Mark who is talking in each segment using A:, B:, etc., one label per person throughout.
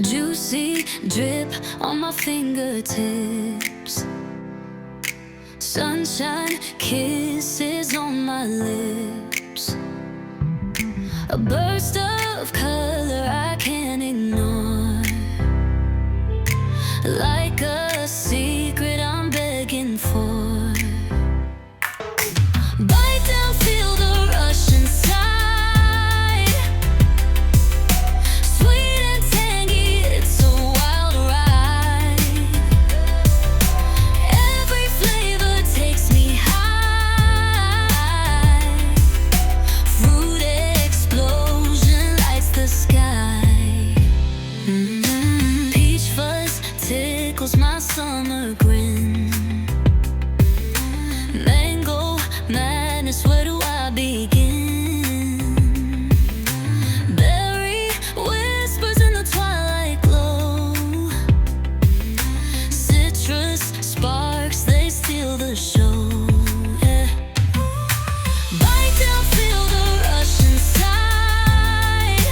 A: Juicy drip on my fingertips, sunshine kisses on my lips, a burst of color I can't ignore, like a secret I'm begging for. Bite down, feel the rush inside, sweet and tangy, it's a wild ride. Every flavor takes me high, fruit explosion lights the sky. Peach fuzz tickles my summer grin, mango madness, where do I begin? Berry whispers in the twilight glow, citrus sparks, they steal the show. Yeah. Bite down, feel the rush inside,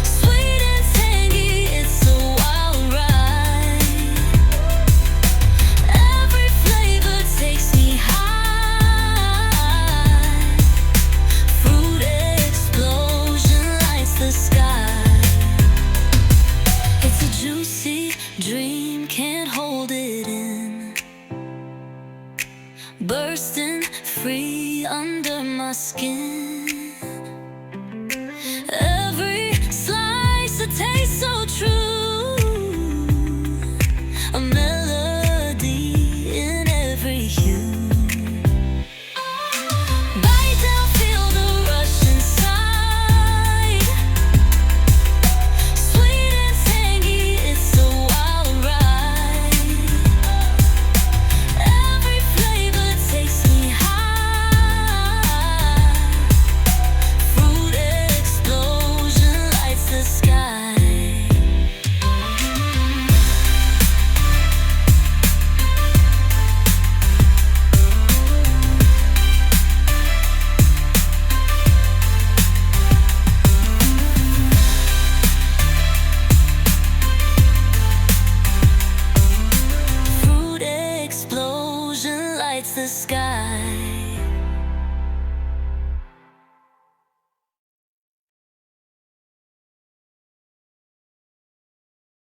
A: sweet and tangy, it's a wild ride. Every flavor takes me high, fruit explosion lights the sky. It's a juicy dream, can't hold it in, bursting free under my skin. Every slice, a taste so true, a melody in every hue. Bite down, feel the rush inside, sweet and tangy, it's a wild ride. Every flavor takes me high, fruit explosion lights the sky. Fruit explosion lights the sky.